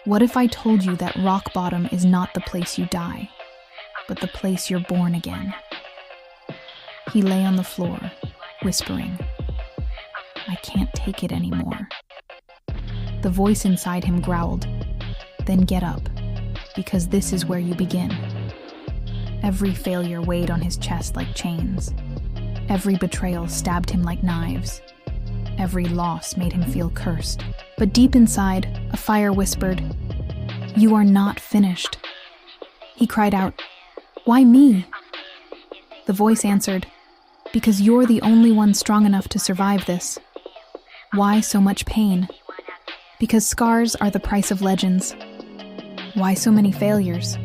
What if I told you that rock bottom is not the place you die, but the place you're born again? He lay on the floor, whispering, "I can't take it anymore." The voice inside him growled, "Then get up, because this is where you begin." Every failure weighed on his chest like chains. Every betrayal stabbed him like knives. Every loss made him feel cursed. But deep inside, a fire whispered, "You are not finished." He cried out, "Why me?" The voice answered, "Because you're the only one strong enough to survive this." Why so much pain? Because scars are the price of legends. Why so many failures?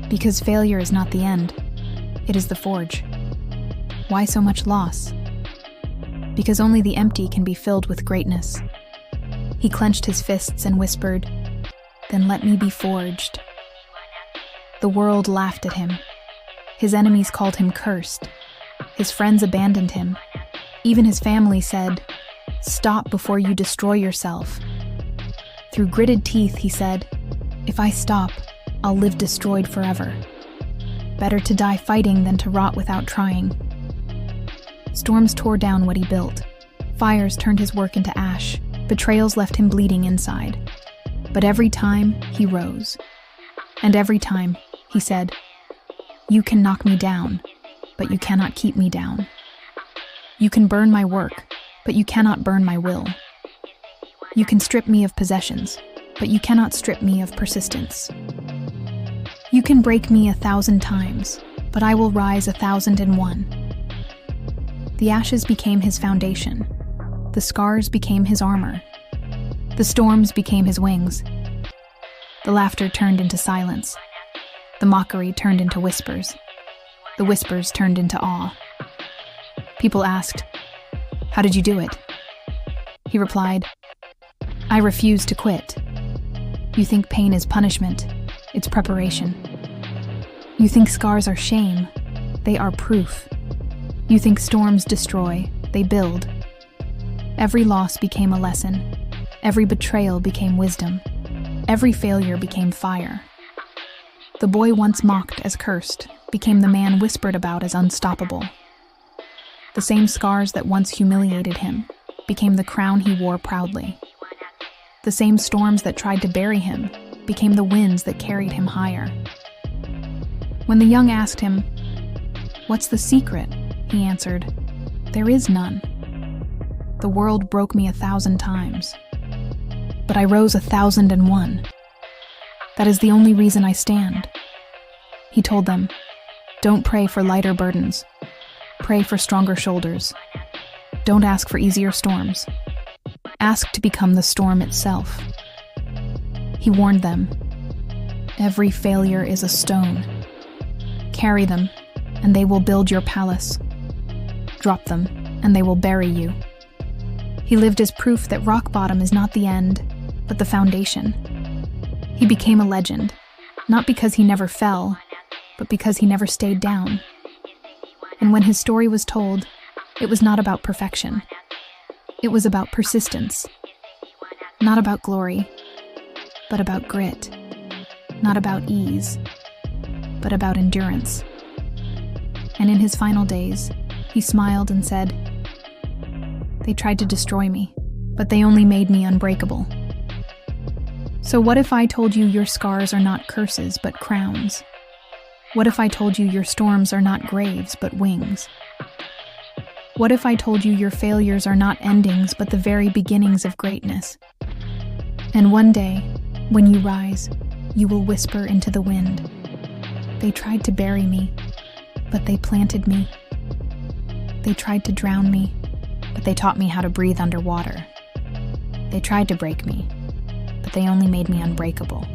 Because failure is not the end, it is the forge. Why so much loss? Because only the empty can be filled with greatness. He clenched his fists and whispered, "Then let me be forged." The world laughed at him. His enemies called him cursed. His friends abandoned him. Even his family said, "Stop before you destroy yourself." Through gritted teeth, he said, "If I stop, I'll live destroyed forever. Better to die fighting than to rot without trying." Storms tore down what he built. Fires turned his work into ash. Betrayals left him bleeding inside. But every time, he rose. And every time, he said, "You can knock me down, but you cannot keep me down. You can burn my work, but you cannot burn my will. You can strip me of possessions, but you cannot strip me of persistence. You can break me 1,000 times, but I will rise 1,001. The ashes became his foundation. The scars became his armor. The storms became his wings. The laughter turned into silence. The mockery turned into whispers. The whispers turned into awe. People asked, "How did you do it?" He replied, "I refuse to quit. You think pain is punishment. It's preparation. You think scars are shame. They are proof. You think storms destroy. They build." Every loss became a lesson. Every betrayal became wisdom. Every failure became fire. The boy once mocked as cursed became the man whispered about as unstoppable. The same scars that once humiliated him became the crown he wore proudly. The same storms that tried to bury him became the winds that carried him higher. When the young asked him, "What's the secret?" he answered, "There is none. The world broke me 1,000 times, but I rose 1,001. That is the only reason I stand." He told them, "Don't pray for lighter burdens. Pray for stronger shoulders. Don't ask for easier storms. Ask to become the storm itself." He warned them, "Every failure is a stone. Carry them, and they will build your palace. Drop them, and they will bury you." He lived as proof that rock bottom is not the end, but the foundation. He became a legend, not because he never fell, but because he never stayed down. And when his story was told, it was not about perfection. It was about persistence. Not about glory, but about grit. Not about ease, but about endurance. And in his final days, he smiled and said, "They tried to destroy me, but they only made me unbreakable." So what if I told you your scars are not curses, but crowns? What if I told you your storms are not graves, but wings? What if I told you your failures are not endings, but the very beginnings of greatness? And one day, when you rise, you will whisper into the wind, "They tried to bury me, but they planted me. They tried to drown me, but they taught me how to breathe underwater. They tried to break me, but they only made me unbreakable."